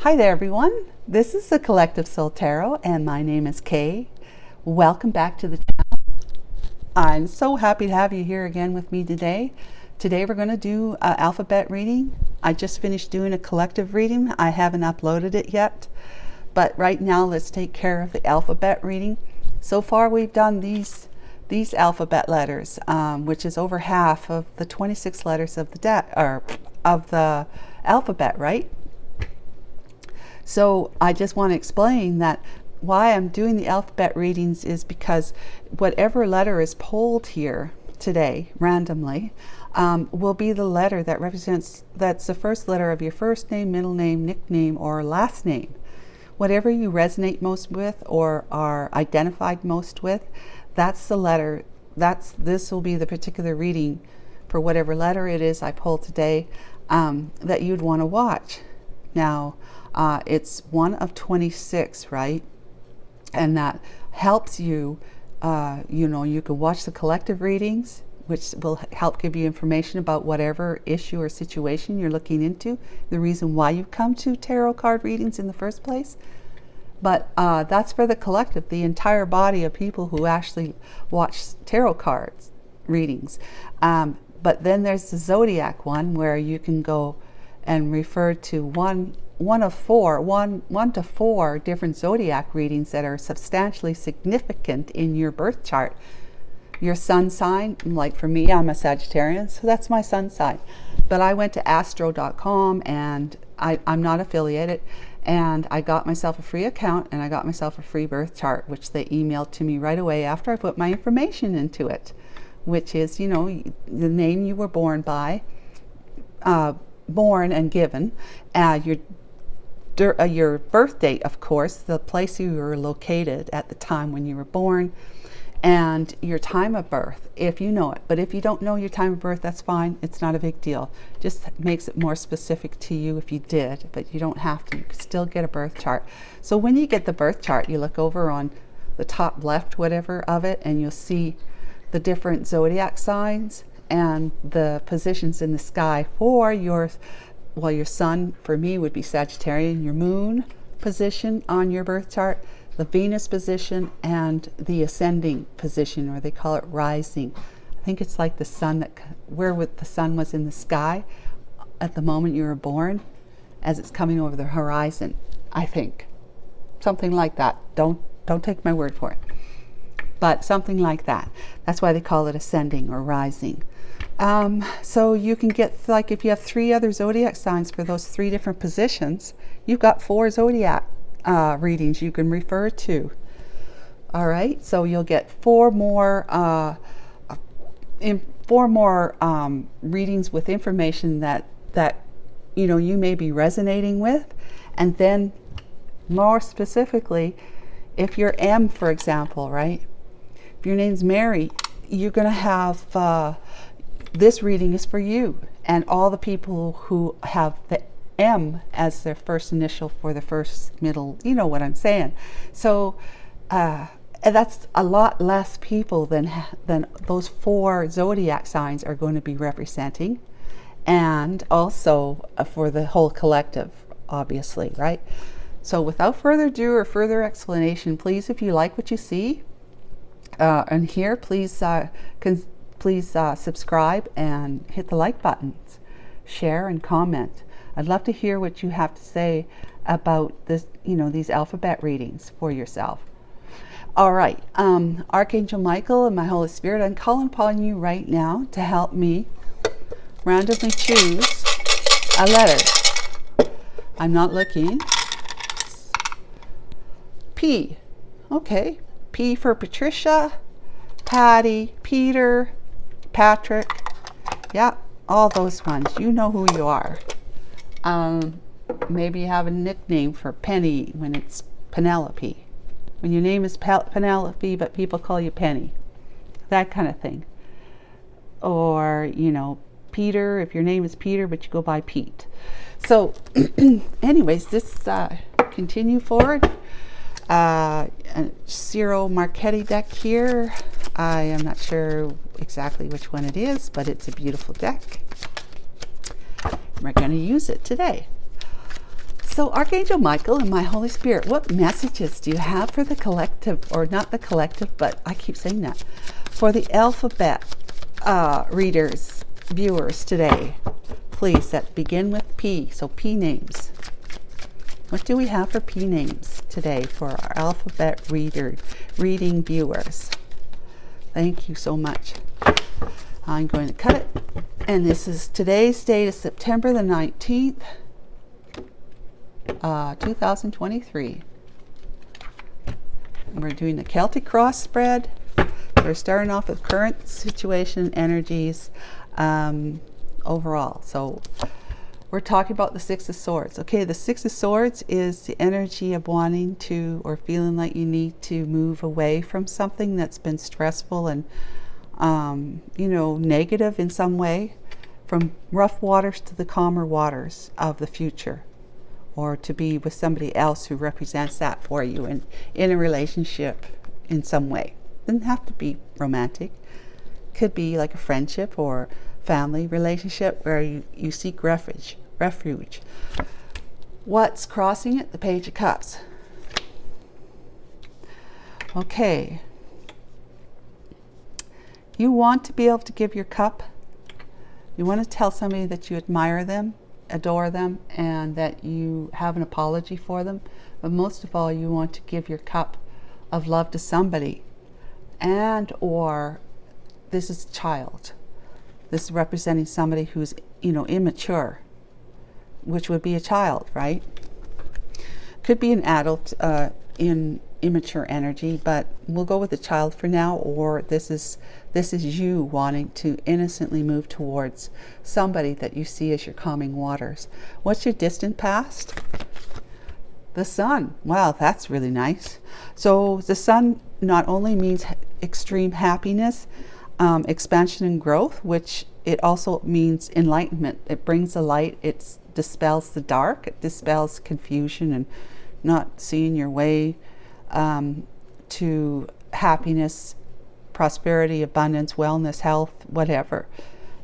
Hi there everyone, this is the Collective Soul Tarot and my name is Kay. Welcome back to the channel. I'm so happy to have you here again with me today. Today we're going to do an alphabet reading. I just finished doing a collective reading. I haven't uploaded it yet, but right now let's take care of the alphabet reading. So far we've done these alphabet letters, which is over half of the 26 letters of the alphabet, right? So I just want to explain that why I'm doing the alphabet readings is because whatever letter is pulled here today randomly will be the letter that that's the first letter of your first name, middle name, nickname, or last name. Whatever you resonate most with or are identified most with, that's the letter. This will be the particular reading for whatever letter it is I pull today that you'd want to watch. Now, it's one of 26, right? And that helps you, you can watch the collective readings, which will help give you information about whatever issue or situation you're looking into, the reason why you come to tarot card readings in the first place. But that's for the collective, the entire body of people who actually watch tarot cards readings. But then there's the zodiac one where you can go and refer to one to four different zodiac readings that are substantially significant in your birth chart. Your sun sign, like for me, I'm a Sagittarian, so that's my sun sign. But I went to astro.com and I'm not affiliated, and I got myself a free account and I got myself a free birth chart, which they emailed to me right away after I put my information into it, which is, the name you were born by, born and given, your birth date, of course, the place you were located at the time when you were born, and your time of birth, if you know it. But if you don't know your time of birth, that's fine. It's not a big deal. Just makes it more specific to you if you did, but you don't have to. You can still get a birth chart. So when you get the birth chart, you look over on the top left, whatever of it, and you'll see the different zodiac signs and the positions in the sky for your sun, for me, would be Sagittarian, your moon position on your birth chart, the Venus position, and the ascending position, or they call it rising. I think it's like the sun, the sun was in the sky at the moment you were born, as it's coming over the horizon, I think. Something like that. Don't take my word for it. But something like that. That's why they call it ascending or rising. So you can get, like, if you have 3 other zodiac signs for those 3 different positions, you've got 4 zodiac readings you can refer to. All right, so you'll get 4 more readings with information that you may be resonating with, and then more specifically, if you're M, for example, right? If your name's Mary, you're going to have this reading is for you and all the people who have the M as their first initial for the first middle, you know what I'm saying. So that's a lot less people than those 4 zodiac signs are going to be representing, and also for the whole collective, obviously, right? So without further ado or further explanation, please, if you like what you see and hear, please subscribe and hit the like buttons, share and comment. I'd love to hear what you have to say about this, these alphabet readings for yourself. All right, Archangel Michael and my Holy Spirit, I'm calling upon you right now to help me randomly choose a letter. I'm not looking. P. Okay, P for Patricia, Patty, Peter, Patrick. Yeah, all those ones. You know who you are. Maybe you have a nickname for Penny when it's Penelope. When your name is Penelope, but people call you Penny. That kind of thing. Or, Peter, if your name is Peter, but you go by Pete. So, anyways, this continue forward. Ciro Marchetti deck here. I am not sure exactly which one it is, but it's a beautiful deck. We're going to use it today. So Archangel Michael and my Holy Spirit, what messages do you have for the collective, or not the collective, but I keep saying that, for the alphabet readers, viewers today, please, that begin with P, so P names. What do we have for P names today for our alphabet reading viewers? Thank you so much. I'm going to cut it, and this is today's date is September the 19th, 2023. And we're doing the Celtic cross spread. We're starting off with current situation energies overall. So we're talking about the Six of Swords. Okay, the Six of Swords is the energy of wanting to, or feeling like you need to move away from something that's been stressful and negative in some way, from rough waters to the calmer waters of the future, or to be with somebody else who represents that for you and in a relationship in some way. Doesn't have to be romantic. Could be like a friendship or family relationship where you seek refuge. What's crossing it? The Page of Cups. Okay. You want to be able to give your cup. You want to tell somebody that you admire them, adore them, and that you have an apology for them. But most of all, you want to give your cup of love to somebody. And or this is a child. This is representing somebody who's, immature, which would be a child, right? Could be an adult in immature energy, but we'll go with the child for now. Or this is you wanting to innocently move towards somebody that you see as your calming waters. What's your distant past? The sun. Wow, that's really nice. So the sun not only means extreme happiness, expansion and growth, which it also means enlightenment. It brings the light. It dispels the dark. It dispels confusion and not seeing your way to happiness, prosperity, abundance, wellness, health, whatever.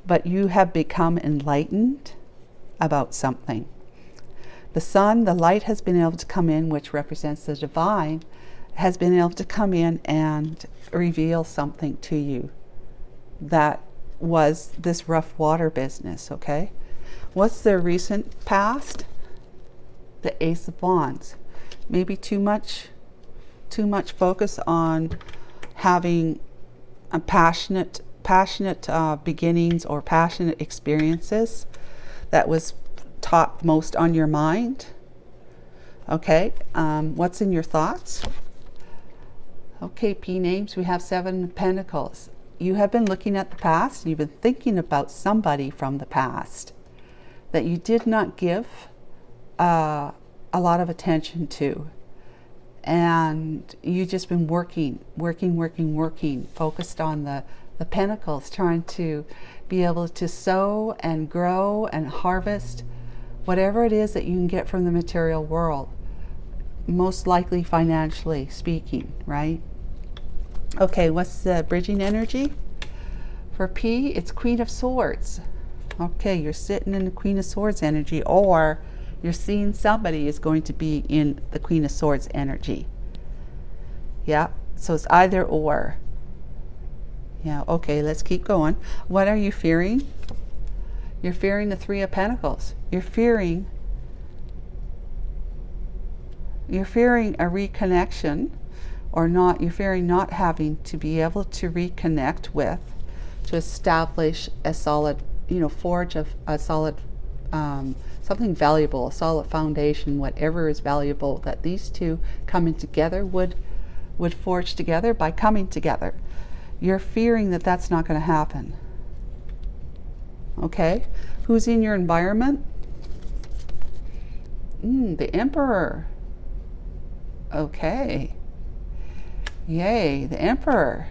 But you have become enlightened about something. The sun, the light has been able to come in, which represents the divine, has been able to come in and reveal something to you that was this rough water business, okay? What's the recent past? The Ace of Wands. Maybe too much focus on having a passionate beginnings or passionate experiences that was top most on your mind. Okay, what's in your thoughts? Okay, P names, we have Seven of Pentacles. You have been looking at the past, and you've been thinking about somebody from the past that you did not give a lot of attention to. And you've just been working, focused on the pentacles, trying to be able to sow and grow and harvest whatever it is that you can get from the material world, most likely financially speaking, right? Okay, what's the bridging energy? For P, it's Queen of Swords. Okay, you're sitting in the Queen of Swords energy, or you're seeing somebody is going to be in the Queen of Swords energy. Yeah, so it's either or. Yeah, okay, let's keep going. What are you fearing? You're fearing the Three of Pentacles. You're fearing a reconnection, or not. You're fearing not having to be able to reconnect with, to establish a solid, forge of a solid, something valuable, a solid foundation, whatever is valuable, that these two coming together would forge together by coming together. You're fearing that that's not going to happen. Okay, who's in your environment? The Emperor. Okay. Yay, the Emperor.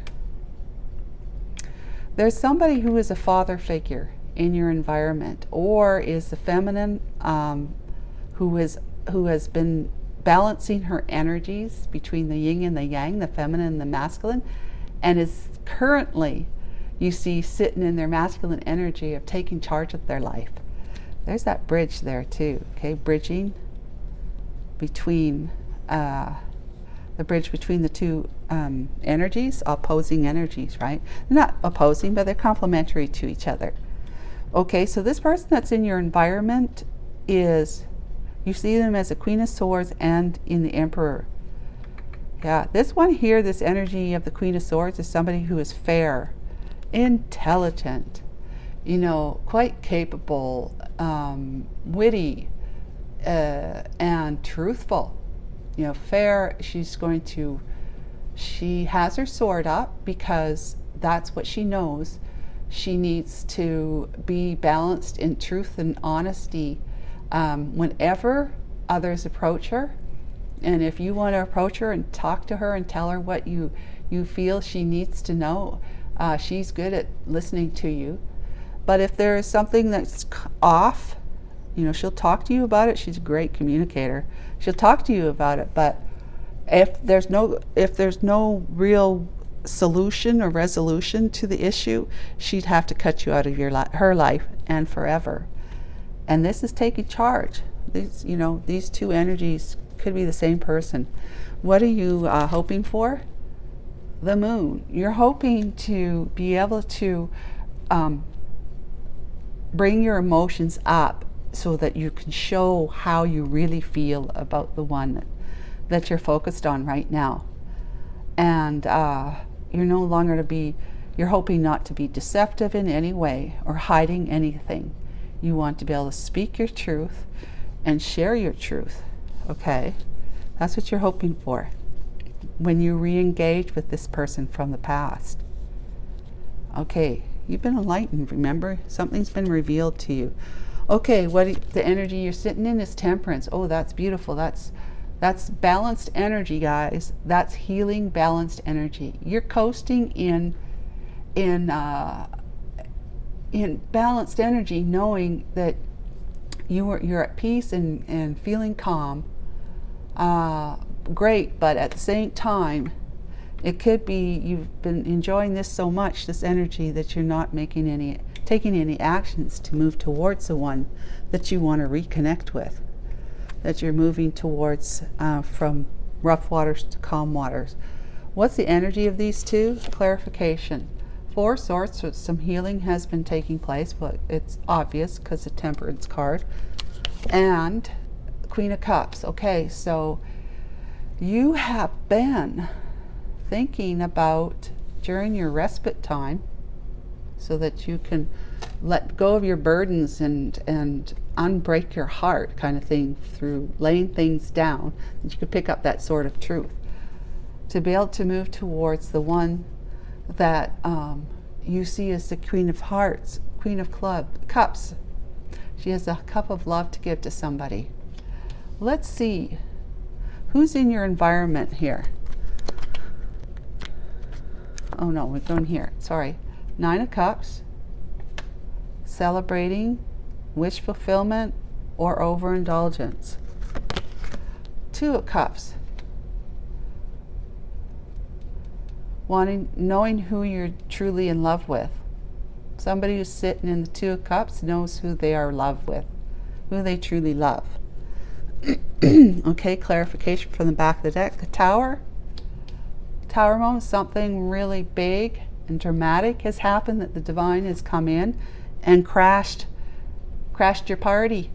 There's somebody who is a father figure in your environment, or is the feminine who has been balancing her energies between the yin and the yang, the feminine and the masculine, and is currently, you see, sitting in their masculine energy of taking charge of their life. There's that bridge there too, okay, bridging. between the bridge between the two energies, opposing energies, right? Not opposing, but they're complementary to each other. Okay, so this person that's in your environment is, you see them as a Queen of Swords and in the Emperor. Yeah, this one here, this energy of the Queen of Swords is somebody who is fair, intelligent, you know, quite capable, witty, and truthful. You know, fair, she has her sword up because that's what she knows. She needs to be balanced in truth and honesty whenever others approach her. And if you want to approach her and talk to her and tell her what you feel she needs to know, she's good at listening to you. But if there is something that's off, you know, she'll talk to you about it. She's a great communicator. She'll talk to you about it. But if there's no real solution or resolution to the issue, she'd have to cut you out of her life and forever. And this is taking charge. These two energies could be the same person. What are you hoping for? The moon. You're hoping to be able to bring your emotions up so that you can show how you really feel about the one that you're focused on right now. And you're no longer you're hoping not to be deceptive in any way or hiding anything. You want to be able to speak your truth and share your truth. Okay? That's what you're hoping for when you re-engage with this person from the past. Okay, you've been enlightened, remember? Something's been revealed to you. Okay, the energy you're sitting in is temperance. Oh, that's beautiful. That's balanced energy, guys. That's healing, balanced energy. You're coasting in balanced energy, knowing that you're at peace and feeling calm. Great, but at the same time, it could be you've been enjoying this so much, this energy, that you're not taking any actions to move towards the one that you want to reconnect with, that you're moving towards from rough waters to calm waters. What's the energy of these two? Clarification. 4 Swords, so some healing has been taking place, but it's obvious because the Temperance card. And Queen of Cups. Okay, so you have been thinking about, during your respite time, so that you can let go of your burdens and unbreak your heart, kind of thing, through laying things down, that you could pick up that sword of truth to be able to move towards the one that you see as the Queen of Hearts, Queen of Cups. She has a cup of love to give to somebody. Let's see who's in your environment here. Oh no, we're going here. Sorry. 9 of Cups, celebrating, wish fulfillment, or overindulgence. 2 of Cups, knowing who you're truly in love with. Somebody who's sitting in the 2 of Cups knows who they are in love with, who they truly love. Okay, clarification from the back of the deck. The Tower. Tower moment, something really big and dramatic has happened, that the divine has come in and crashed your party.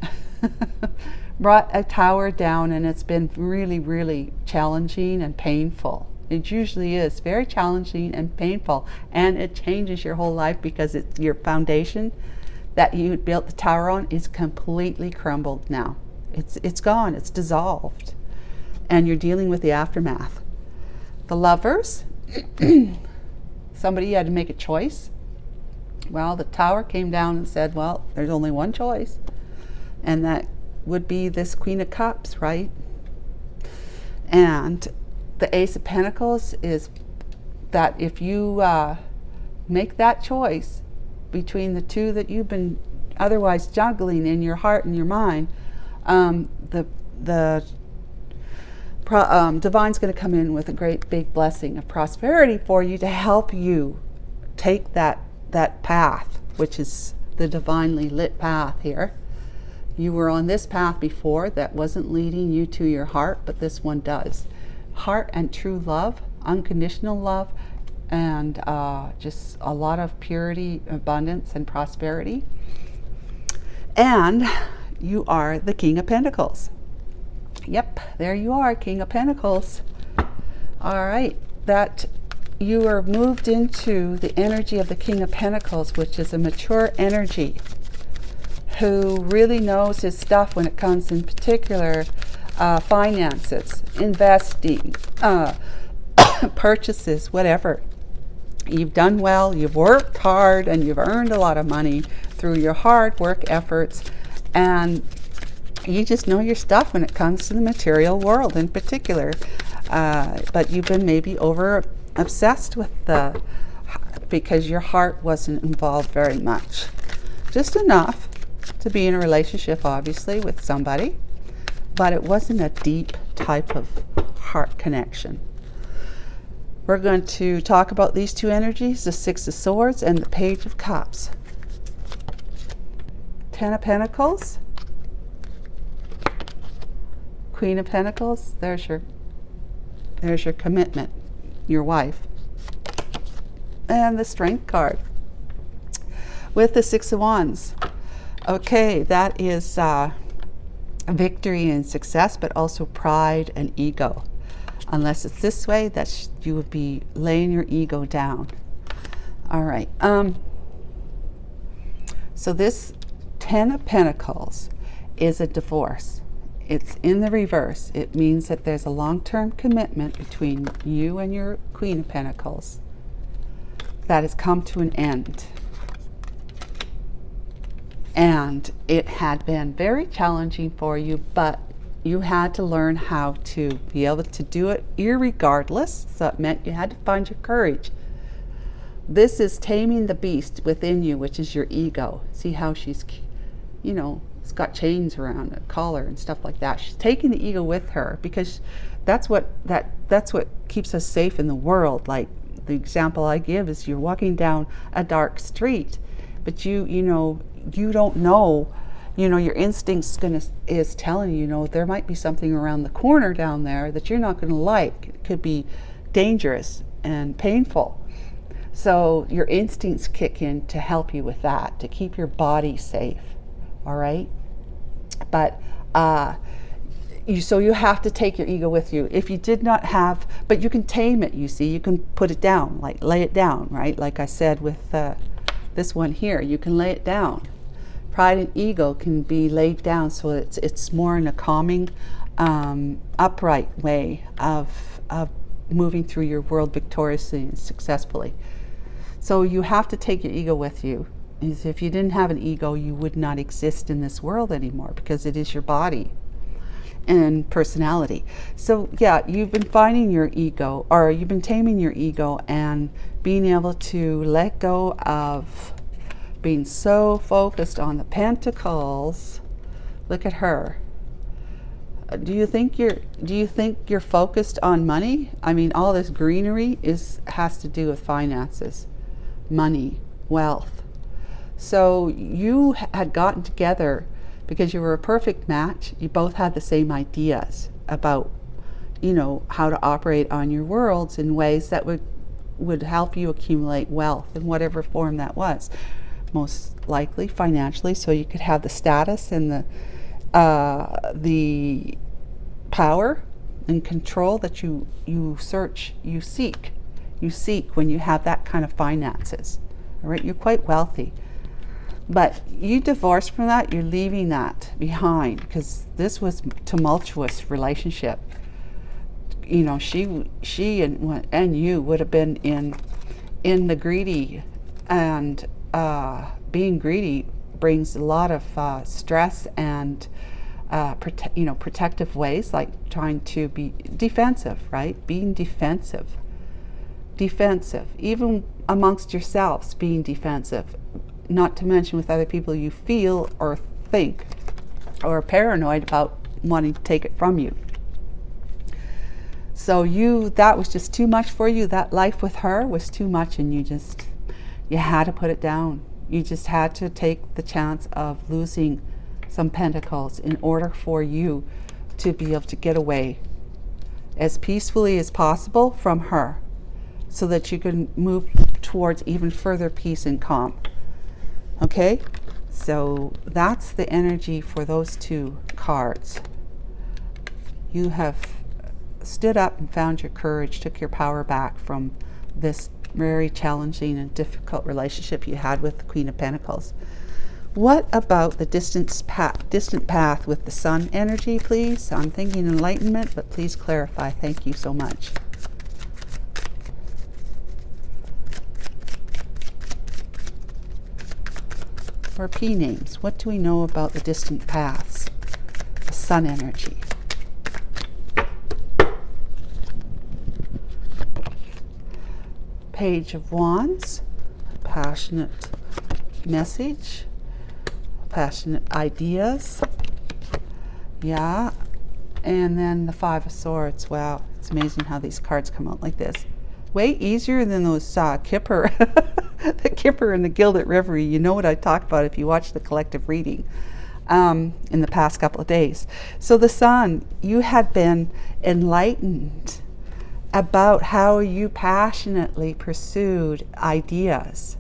Brought a tower down, and it's been really, really challenging and painful. It usually is very challenging and painful, and it changes your whole life because it's your foundation that you built the tower on is completely crumbled now. It's gone, it's dissolved, and you're dealing with the aftermath. The Lovers. Somebody had to make a choice. Well, the Tower came down and said, well, there's only one choice, and that would be this Queen of Cups, right? And the Ace of Pentacles is that if you make that choice between the two that you've been otherwise juggling in your heart and your mind, the divine's going to come in with a great big blessing of prosperity for you to help you take that path, which is the divinely lit path here, You were on this path before that wasn't leading you to your heart, but this one does. Heart and true love, unconditional love, and just a lot of purity, abundance, and prosperity. And you are the King of Pentacles. Yep, there you are, King of Pentacles. All right, that you are moved into the energy of the King of Pentacles, which is a mature energy who really knows his stuff when it comes in particular finances, investing, purchases, whatever. You've done well, you've worked hard, and you've earned a lot of money through your hard work efforts, and you just know your stuff when it comes to the material world in particular. But you've been maybe over obsessed with because your heart wasn't involved very much. Just enough to be in a relationship, obviously, with somebody, but it wasn't a deep type of heart connection. We're going to talk about these two energies, the Six of Swords and the Page of Cups. Ten of Pentacles, Queen of Pentacles, there's your commitment, your wife. And the Strength card with the Six of Wands. Okay, that is victory and success, but also pride and ego. Unless it's this way, that you would be laying your ego down. All right. So this Ten of Pentacles is a divorce. It's in the reverse. It means that there's a long-term commitment between you and your Queen of Pentacles that has come to an end. And it had been very challenging for you, but you had to learn how to be able to do it irregardless. So it meant you had to find your courage. This is taming the beast within you, which is your ego. See how she's, it's got chains around a collar and stuff like that. She's taking the ego with her because that's what keeps us safe in the world. Like the example I give is you're walking down a dark street, but you don't know. Your instincts is telling you, there might be something around the corner down there that you're not going to like. It could be dangerous and painful. So your instincts kick in to help you with that, to keep your body safe. All right? But you have to take your ego with you. If you did not have, but you can tame it, you see. You can put it down, like lay it down, right? Like I said with this one here, you can lay it down. Pride and ego can be laid down, so it's more in a calming, upright way of moving through your world victoriously and successfully. So you have to take your ego with you. If you didn't have an ego, you would not exist in this world anymore, because it is your body and personality. So yeah, you've been finding your ego, or you've been taming your ego and being able to let go of being so focused on the pentacles. Look at her. Do you think you're focused on money? I mean, all this greenery has to do with finances, money, wealth. So you had gotten together because you were a perfect match. You both had the same ideas about, how to operate on your worlds in ways that would help you accumulate wealth in whatever form that was. Most likely financially, so you could have the status and the power and control that you seek when you have that kind of finances. All right, you're quite wealthy, but you divorced from that. You're leaving that behind because this was a tumultuous relationship. She and you would have been in the greedy, and being greedy brings a lot of stress and protective ways, like trying to be defensive, right? Being defensive, even amongst yourselves, being defensive, not to mention with other people you feel or think or paranoid about wanting to take it from you. So that was just too much for you. That life with her was too much, and you had to put it down. You just had to take the chance of losing some pentacles in order for you to be able to get away as peacefully as possible from her, so that you can move towards even further peace and calm. Okay, so that's the energy for those two cards. You have stood up and found your courage, took your power back from this very challenging and difficult relationship you had with the Queen of Pentacles. What about the distant path with the Sun energy, please? I'm thinking enlightenment, but please clarify. Thank you so much. For P names, what do we know about the distant paths? The Sun energy. Page of Wands, passionate message, passionate ideas. Yeah. And then the Five of Swords. Wow, it's amazing how these cards come out like this. Way easier than those Kipper, the Kipper and the Gilded River. You know what I talked about if you watch the collective reading in the past couple of days. So the Sun, you had been enlightened about how you passionately pursued ideas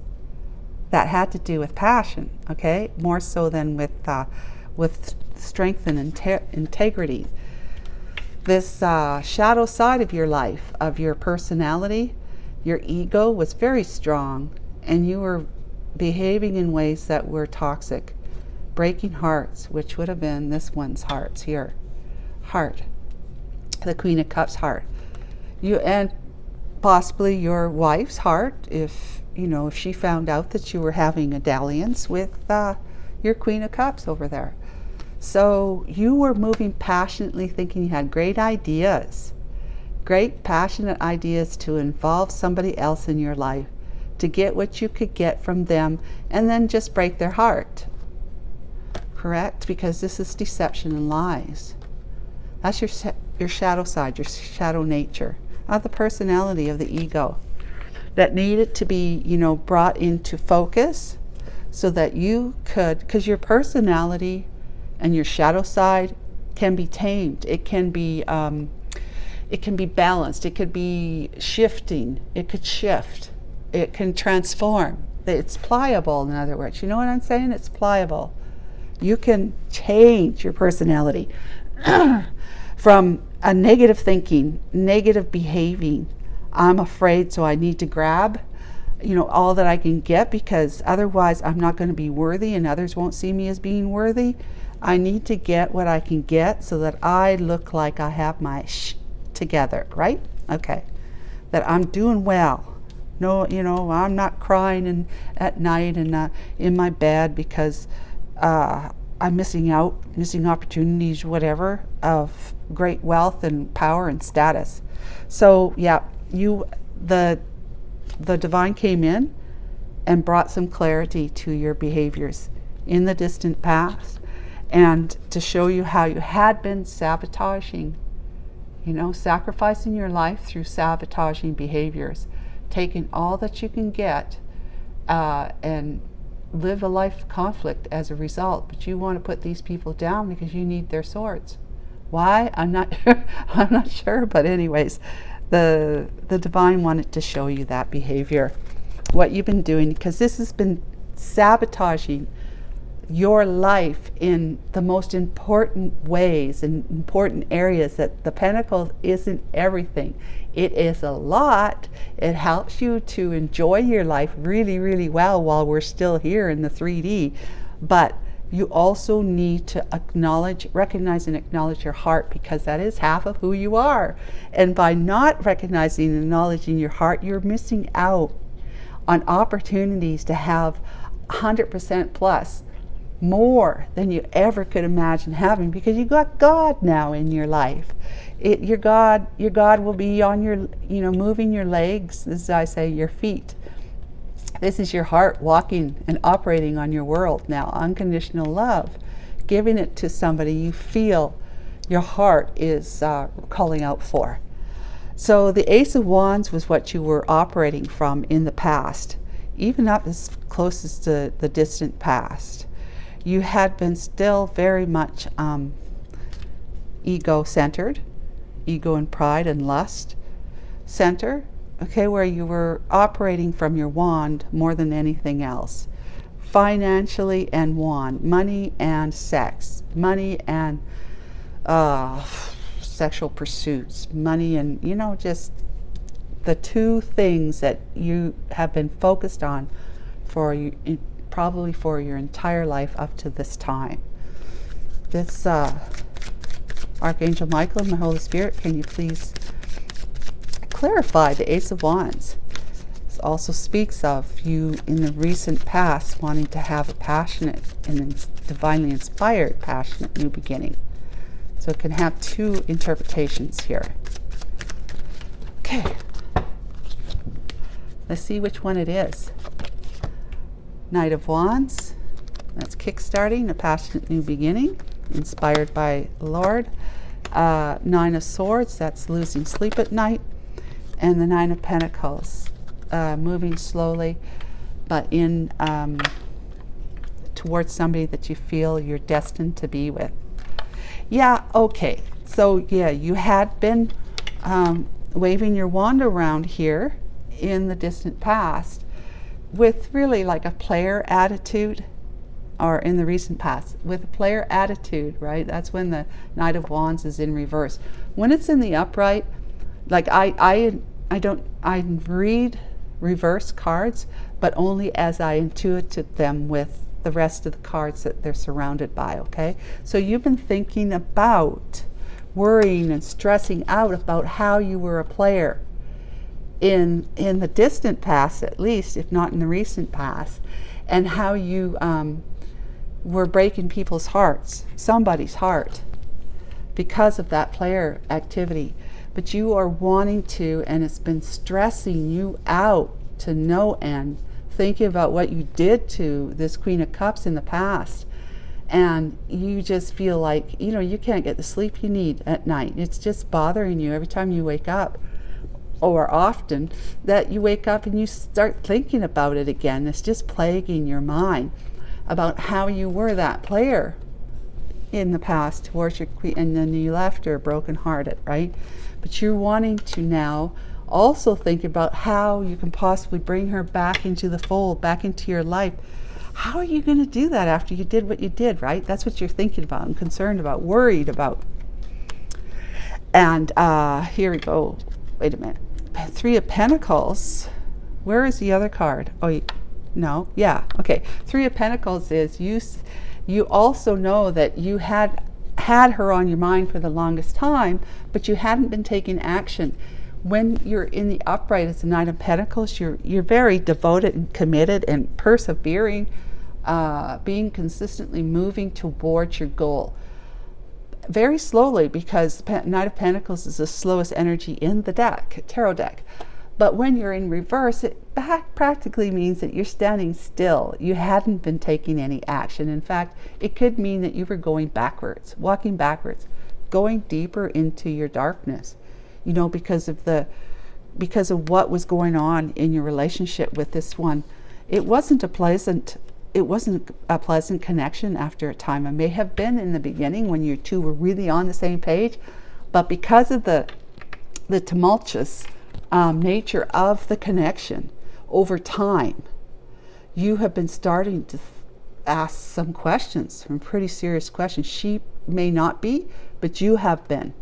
that had to do with passion, okay? More so than with strength and integrity. This shadow side of your life, of your personality, your ego was very strong, and you were behaving in ways that were toxic, breaking hearts, which would have been this one's hearts here. Heart, the Queen of Cups heart. You and possibly your wife's heart, if she found out that you were having a dalliance with your Queen of Cups over there. So you were moving passionately, thinking you had great ideas, great passionate ideas to involve somebody else in your life, to get what you could get from them, and then just break their heart. Correct? Because this is deception and lies. That's your shadow side, your shadow nature, of the personality of the ego that needed to be, brought into focus so that you could, because your personality and your shadow side can be tamed. It can be balanced. It could be shifting. It could shift. It can transform. It's pliable, in other words. You know what I'm saying? It's pliable. You can change your personality from a negative thinking, negative behaving. I'm afraid, so I need to grab, all that I can get, because otherwise I'm not going to be worthy and others won't see me as being worthy. I need to get what I can get so that I look like I have my together, right? Okay. That I'm doing well. No, I'm not crying at night and in my bed because I'm missing opportunities, whatever, of great wealth and power and status. So yeah, the divine came in and brought some clarity to your behaviors in the distant past, and to show you how you had been sabotaging, sacrificing your life through sabotaging behaviors, taking all that you can get and live a life of conflict as a result. But you want to put these people down because you need their swords. Why? I'm not sure, but anyways, the divine wanted to show you that behavior, what you've been doing, because this has been sabotaging your life in the most important ways and important areas. That the Pentacle isn't everything. It is a lot. It helps you to enjoy your life really, really well while we're still here in the 3D. But you also need to recognize and acknowledge your heart, because that is half of who you are. And by not recognizing and acknowledging your heart, you're missing out on opportunities to have 100% plus, more than you ever could imagine having, because you got God now in your life. Your God will be on your, moving your legs. This is, I say, your feet. This is your heart walking and operating on your world now. Unconditional love, giving it to somebody you feel your heart is calling out for. So the Ace of Wands was what you were operating from in the past, even up as close as to the distant past. you had been still very much ego-centered, ego and pride and lust center, okay, where you were operating from your wand more than anything else. Financially and wand, money and sex, money and sexual pursuits, money and, you know, just the two things that you have been focused on for you, probably for your entire life up to this time. This Archangel Michael and the Holy Spirit, can you please clarify the Ace of Wands? This also speaks of you in the recent past wanting to have a passionate and divinely inspired, passionate new beginning. So it can have two interpretations here. Okay. Let's see which one it is. Knight of Wands, that's kickstarting a passionate new beginning, inspired by the Lord. Nine of Swords, that's losing sleep at night. And the Nine of Pentacles, moving slowly, but in towards somebody that you feel you're destined to be with. Yeah, okay. So yeah, you had been waving your wand around here in the distant past with really like a player attitude, or in the recent past with a player attitude, right? That's when the Knight of Wands is in reverse. When it's in the upright, like I read reverse cards, but only as I intuited them with the rest of the cards that they're surrounded by, okay? So you've been thinking about, worrying and stressing out about how you were a player in the distant past, at least, if not in the recent past, and how you were breaking people's hearts, somebody's heart, because of that player activity. But you are wanting to, and it's been stressing you out to no end, thinking about what you did to this Queen of Cups in the past. And you just feel like, you know, you can't get the sleep you need at night. It's just bothering you every time you wake up, or often that you wake up and you start thinking about it again. It's just plaguing your mind about how you were that player in the past towards your queen, and then you left her brokenhearted, right? But you're wanting to now also think about how you can possibly bring her back into the fold, back into your life. How are you going to do that after you did what you did, right? That's what you're thinking about and concerned about, worried about. And here we go. Wait a minute. Three of Pentacles. Where is the other card? Oh, no. Yeah. Okay. Three of Pentacles is you also know that you had her on your mind for the longest time, but you hadn't been taking action. When you're in the upright as the Knight of Pentacles, you're very devoted and committed and persevering, being consistently moving towards your goal. Very slowly, because Knight of Pentacles is the slowest energy in the deck, tarot deck. But when you're in reverse, it practically means that you're standing still. You hadn't been taking any action. In fact, it could mean that you were going backwards, walking backwards, going deeper into your darkness, you know, because of what was going on in your relationship with this one. It wasn't a pleasant connection after a time. It may have been in the beginning when you two were really on the same page, but because of the tumultuous nature of the connection over time, you have been starting to ask some questions, some pretty serious questions. She may not be, but you have been.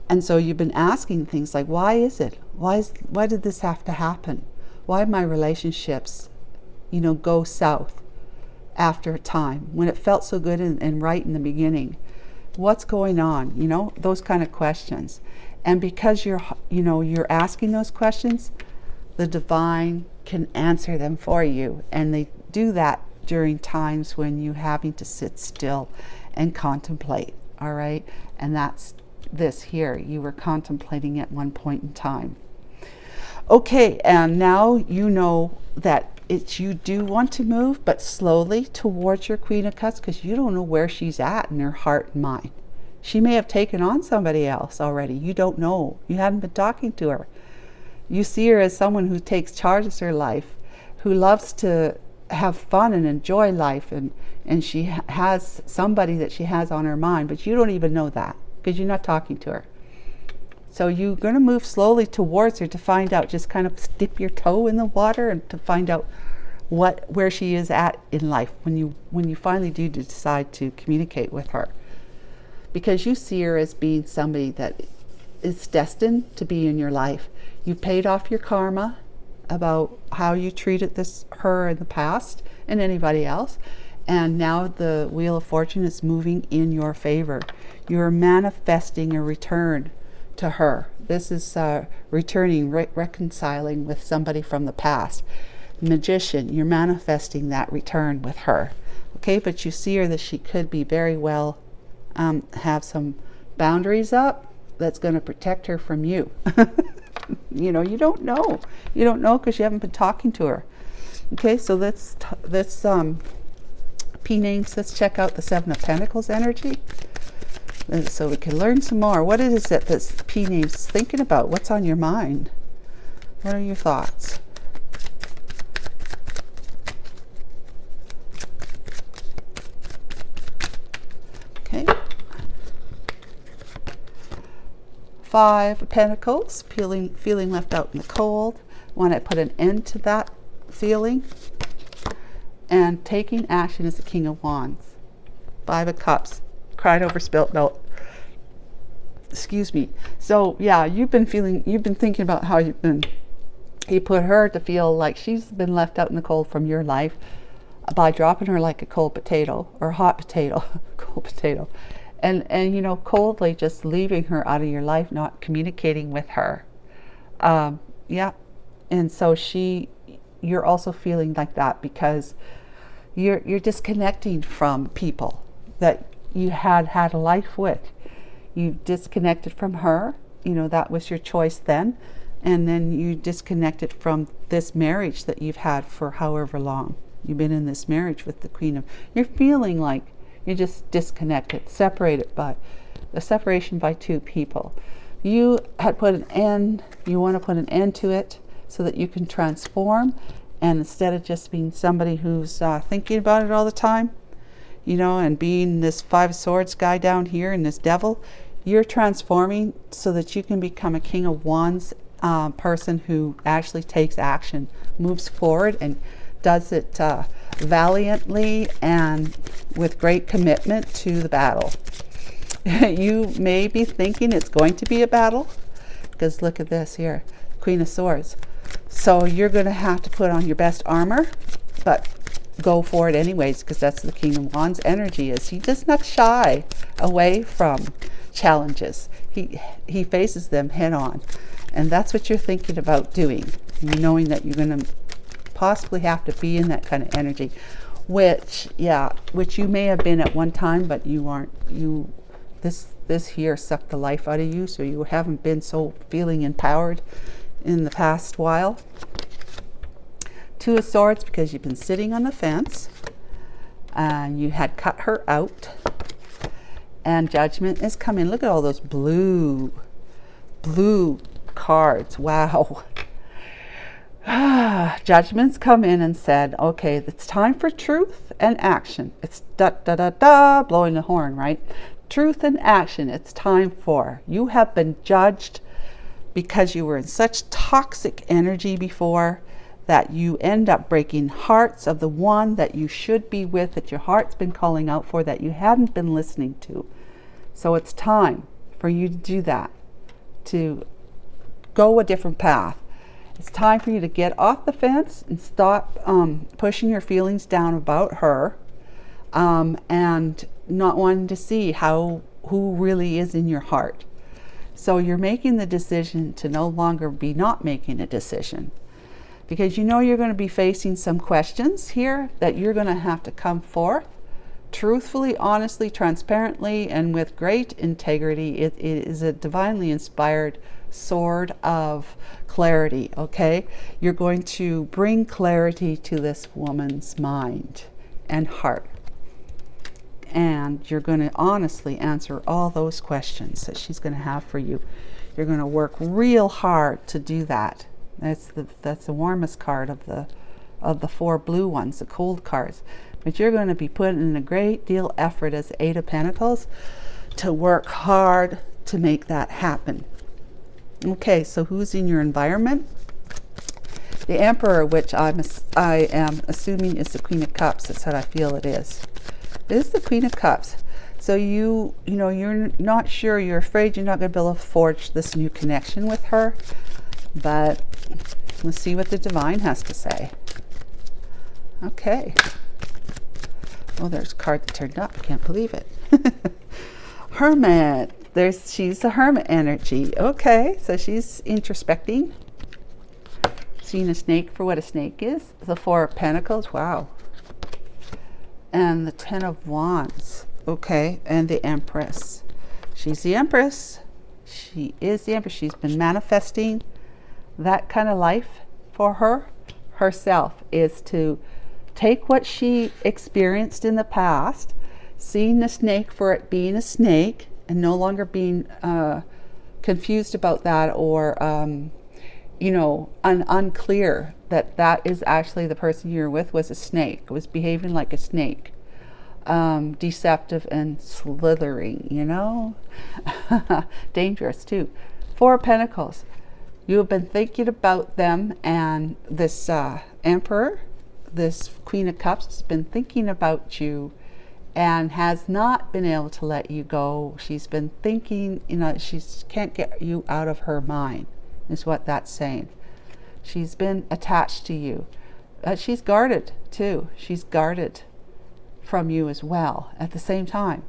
And so you've been asking things like, why is it? Why did this have to happen? Why my relationships, you know, go south after a time when it felt so good and right in the beginning? What's going on? You know, those kind of questions. And because you're asking those questions, the divine can answer them for you. And they do that during times when you're having to sit still and contemplate. All right. And that's this here. You were contemplating at one point in time. Okay. And now you know that you do want to move, but slowly towards your Queen of Cups, because you don't know where she's at in her heart and mind. She may have taken on somebody else already. You don't know. You haven't been talking to her. You see her as someone who takes charge of her life, who loves to have fun and enjoy life and and she has somebody that she has on her mind, but you don't even know that because you're not talking to her. So you're going to move slowly towards her to find out, just kind of dip your toe in the water and to find out where she is at in life when you finally do decide to communicate with her. Because you see her as being somebody that is destined to be in your life. You paid off your karma about how you treated her in the past and anybody else, and now the Wheel of Fortune is moving in your favor. You're manifesting a return to her. This is returning, reconciling with somebody from the past. Magician, you're manifesting that return with her. Okay, but you see her that she could be very well have some boundaries up that's going to protect her from you. You know, you don't know because you haven't been talking to her. Okay, so let's P names. Let's check out the Seven of Pentacles energy, so we can learn some more. What is it that P names thinking about? What's on your mind? What are your thoughts? Okay. Five of Pentacles, feeling left out in the cold. Want to put an end to that feeling. And taking action is the King of Wands. Five of Cups, cried over spilt milk. Excuse me. So yeah, you've been thinking about how you put her to feel like she's been left out in the cold from your life by dropping her like a cold potato or hot potato, cold potato. And you know, coldly just leaving her out of your life, not communicating with her. Yeah. And so you're also feeling like that because you're disconnecting from people that you had a life with. You disconnected from her, you know, that was your choice then. And then you disconnected from this marriage that you've had for however long. You've been in this marriage with the Queen of, you're feeling like you're just disconnected, separated by the separation by two people. You had put an end, you want to put an end to it so that you can transform, and instead of just being somebody who's thinking about it all the time, you know, and being this Five of Swords guy down here and this devil, you're transforming so that you can become a King of Wands person who actually takes action, moves forward, and does it valiantly and with great commitment to the battle. You may be thinking it's going to be a battle, because look at this here, Queen of Swords. So you're going to have to put on your best armor, but go for it anyways, because that's the King of Wands energy. Is he does not shy away from challenges. He faces them head on, and that's what you're thinking about doing, knowing that you're going to possibly have to be in that kind of energy, which you may have been at one time, but you aren't. This here sucked the life out of you, so you haven't been so feeling empowered in the past while. Two of Swords, because you've been sitting on the fence and you had cut her out, and Judgment is coming. Look at all those blue cards. Wow. Judgment's come in and said, okay, it's time for truth and action. It's blowing the horn, right? Truth and action. It's time for. You have been judged because you were in such toxic energy before that you end up breaking hearts of the one that you should be with, that your heart's been calling out for, that you hadn't been listening to. So it's time for you to do that, to go a different path. It's time for you to get off the fence and stop pushing your feelings down about her, and not wanting to see who really is in your heart. So you're making the decision to no longer be not making a decision, because you know you're going to be facing some questions here that you're going to have to come forth truthfully, honestly, transparently, and with great integrity. It is a divinely inspired sword of clarity. Okay, you're going to bring clarity to this woman's mind and heart, and you're going to honestly answer all those questions that she's going to have for you. You're going to work real hard to do that. That's the warmest card of the four blue ones, the cold cards. but you're going to be putting in a great deal of effort as the Eight of Pentacles to work hard to make that happen. Okay, so who's in your environment? The Emperor, which I am assuming is the Queen of Cups. That's what I feel it is. It is the Queen of Cups. So you know, you're not sure, you're afraid you're not going to be able to forge this new connection with her. But let's see what the Divine has to say. Okay. Oh, there's a card that turned up. I can't believe it. Hermit. She's the Hermit energy. Okay, so she's introspecting. Seeing a snake for what a snake is. The Four of Pentacles. Wow. And the Ten of Wands. Okay, and the Empress. She's the Empress. She is the Empress. She's been manifesting that kind of life for herself, is to take what she experienced in the past, seeing the snake for it being a snake, and no longer being confused about that, or you know, unclear that that is actually the person you're with was a snake, was behaving like a snake, deceptive and slithering, you know, dangerous too. Four of Pentacles. You have been thinking about them, and this Emperor, this Queen of Cups, has been thinking about you and has not been able to let you go. She's been thinking, you know, she can't get you out of her mind, is what that's saying. She's been attached to you. She's guarded too. She's guarded from you as well at the same time,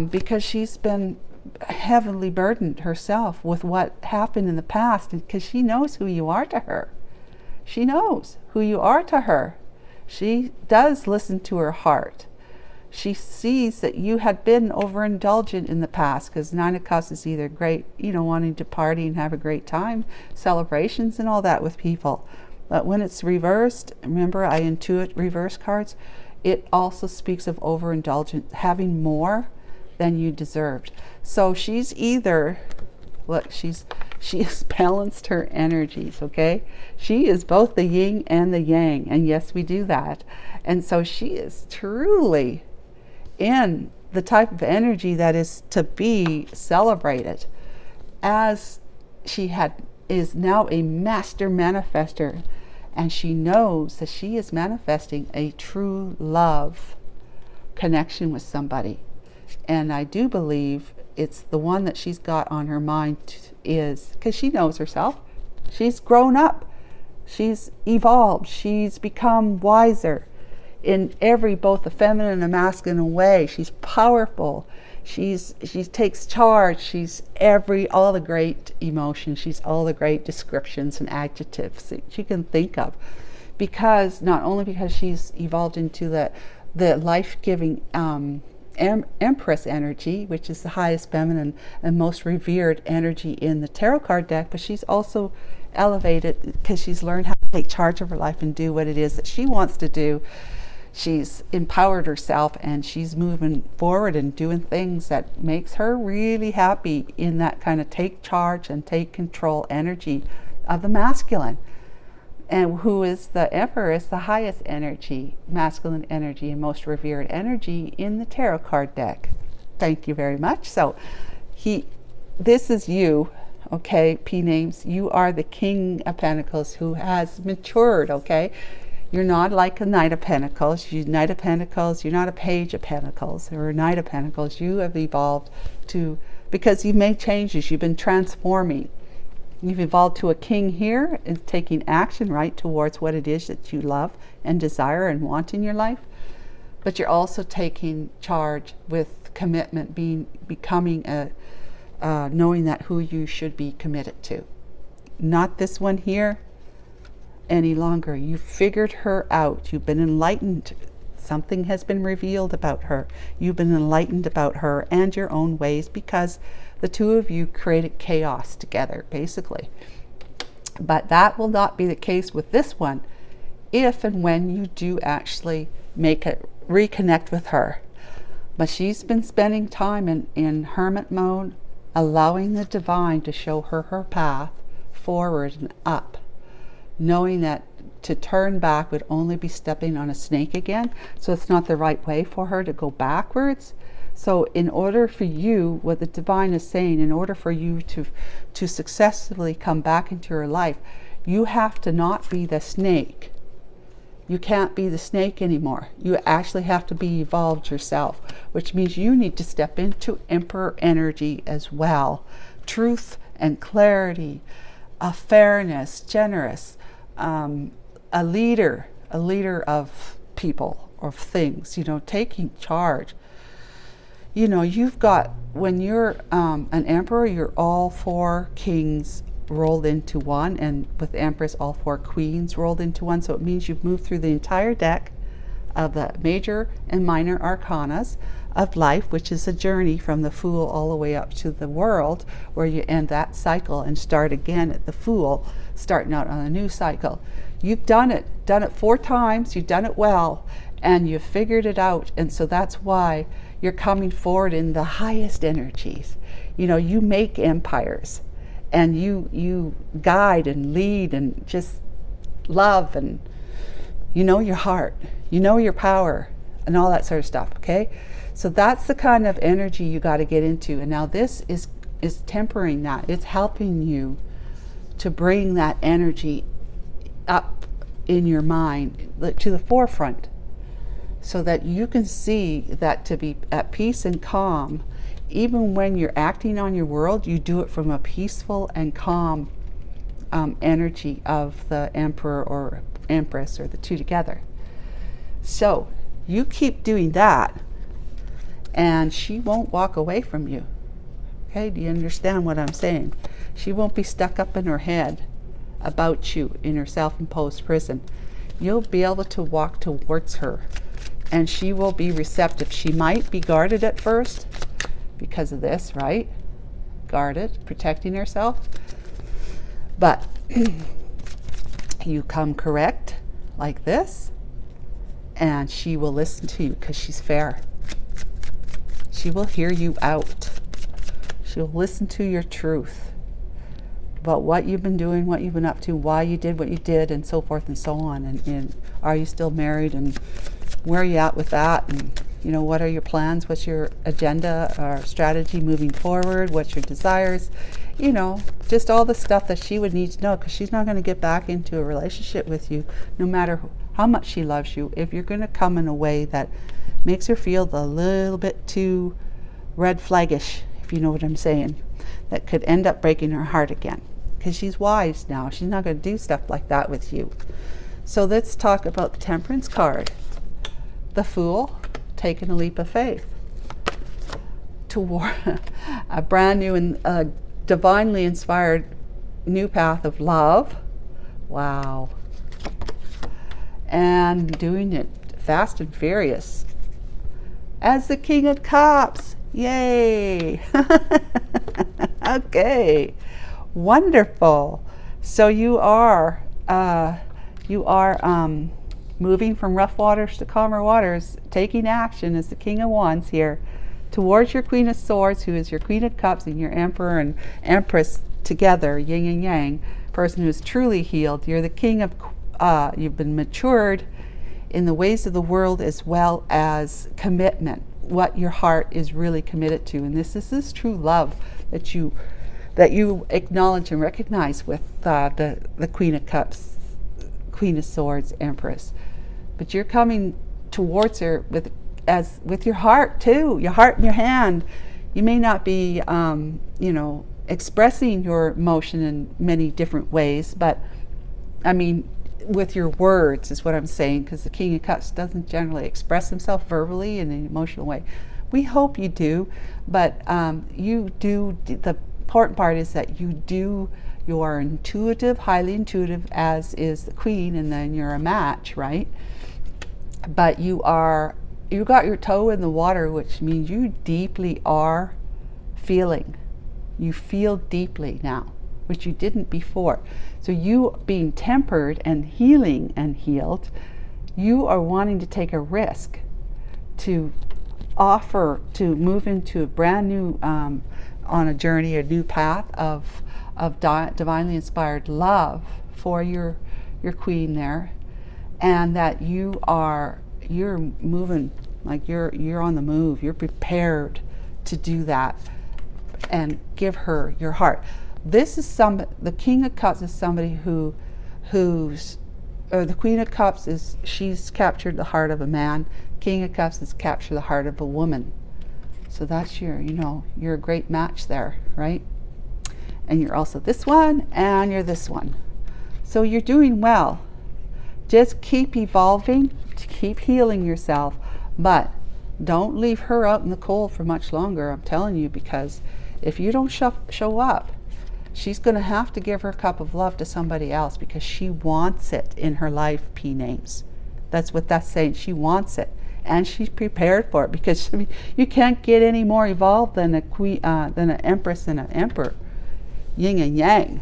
because she's been heavily burdened herself with what happened in the past, because she knows who you are to her. She knows who you are to her. She does listen to her heart. She sees that you had been overindulgent in the past, because Nine of Cups is either great, you know, wanting to party and have a great time, celebrations and all that with people. But when it's reversed, remember I intuit reverse cards, it also speaks of overindulgence, having more than you deserved. So she's either, look, she has balanced her energies, okay? She is both the yin and the yang, and yes, we do that. And so she is truly in the type of energy that is to be celebrated, as she is now a master manifester, and she knows that she is manifesting a true love connection with somebody. And I do believe it's the one that she's got on her mind, is because she knows herself. She's grown up. She's evolved. She's become wiser in every, both the feminine and masculine way. She's powerful. She takes charge. She's all the great emotions. She's all the great descriptions and adjectives that you can think of, because not only because she's evolved into the life-giving Empress energy, which is the highest feminine and most revered energy in the tarot card deck, but she's also elevated because she's learned how to take charge of her life and do what it is that she wants to do. She's empowered herself, and she's moving forward and doing things that makes her really happy in that kind of take charge and take control energy of the masculine. And who is the Emperor is the highest energy, masculine energy, and most revered energy in the tarot card deck. Thank you very much. So this is you, okay, P names. You are the King of Pentacles who has matured, okay? You're not like a Knight of Pentacles. Knight of Pentacles, you're not a Page of Pentacles or a Knight of Pentacles. You have evolved because you've made changes. You've been transforming. You've evolved to a king here, is taking action right towards what it is that you love and desire and want in your life. But you're also taking charge with commitment, becoming knowing that who you should be committed to. Not this one here any longer. You figured her out. You've been enlightened. Something has been revealed about her. You've been enlightened about her and your own ways, because the two of you created chaos together, basically. But that will not be the case with this one if and when you do actually reconnect with her. But she's been spending time in hermit mode, allowing the divine to show her path forward and up, knowing that to turn back would only be stepping on a snake again. So it's not the right way for her to go backwards. So in order for you, what the divine is saying, in order for you to successfully come back into your life, you have to not be the snake. You can't be the snake anymore. You actually have to be evolved yourself, which means you need to step into Emperor energy as well. Truth and clarity, a fairness, generous, a leader of people or things, taking charge. You've got, when you're an emperor, you're all four kings rolled into one, and with Empress, all four queens rolled into one. So it means you've moved through the entire deck of the major and minor arcanas of life, which is a journey from the Fool all the way up to the World, where you end that cycle and start again at the Fool, starting out on a new cycle. You've done it 4 times, you've done it well, and you've figured it out. And so that's why you're coming forward in the highest energies. You make empires, and you guide and lead and just love, and your heart, your power, and all that sort of stuff. Okay, so that's the kind of energy you got to get into. And now this is tempering that. It's helping you to bring that energy up in your mind to the forefront, so that you can see that to be at peace and calm, even when you're acting on your world, you do it from a peaceful and calm energy of the Emperor or Empress, or the two together. So you keep doing that, and she won't walk away from you. Okay, do you understand what I'm saying? She won't be stuck up in her head about you in her self-imposed prison. You'll be able to walk towards her, and she will be receptive. She might be guarded at first because of this, right? Guarded, protecting herself. But you come correct like this, and she will listen to you because she's fair. She will hear you out. She'll listen to your truth about what you've been doing, what you've been up to, why you did what you did, and so forth and so on. And are you still married, and where are you at with that? And what are your plans? What's your agenda or strategy moving forward? What's your desires? Just all the stuff that she would need to know, because she's not going to get back into a relationship with you, no matter how much she loves you, if you're going to come in a way that makes her feel a little bit too red flaggish, if you know what I'm saying. That could end up breaking her heart again, because she's wise now. She's not going to do stuff like that with you. So let's talk about the Temperance card. The Fool, taking a leap of faith toward a brand new and divinely inspired new path of love. Wow. And doing it fast and furious. As the King of Cups. Yay. Okay. Wonderful. So you are moving from rough waters to calmer waters, taking action as the King of Wands here towards your Queen of Swords, who is your Queen of Cups, and your Emperor and Empress together, yin and yang, person who is truly healed. You're the King of, you've been matured in the ways of the world, as well as commitment, what your heart is really committed to. And this is this true love that you acknowledge and recognize with the Queen of Cups, Queen of Swords, Empress. But you're coming towards her with your heart too, your heart in your hand. You may not be, expressing your emotion in many different ways, but I mean, with your words is what I'm saying, because the King of Cups doesn't generally express himself verbally in an emotional way. We hope you do, but you do. The important part is that you are intuitive, highly intuitive, as is the Queen, and then you're a match, right? But you got your toe in the water, which means you deeply are feeling. You feel deeply now, which you didn't before. So you being tempered and healing and healed, you are wanting to take a risk to offer to move into a brand new, on a journey, a new path of divinely inspired love for your your queen there, and that you're moving, like you're on the move, you're prepared to do that and give her your heart. This is the King of Cups is somebody who's or the Queen of Cups is, she's captured the heart of a man. King of Cups has captured the heart of a woman. So that's you're a great match there, right? And you're also this one, and you're this one. So you're doing well. Just keep evolving, keep healing yourself, but don't leave her out in the cold for much longer, I'm telling you, because if you don't show up, she's going to have to give her cup of love to somebody else because she wants it in her life, P names. That's what that's saying. She wants it, and she's prepared for it, because you can't get any more evolved than a queen, than an empress and an emperor, yin and yang.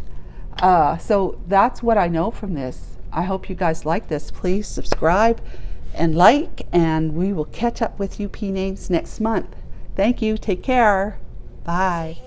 So that's what I know from this. I hope you guys like this. Please subscribe and like, and we will catch up with you, P names, next month. Thank you. Take care. Bye.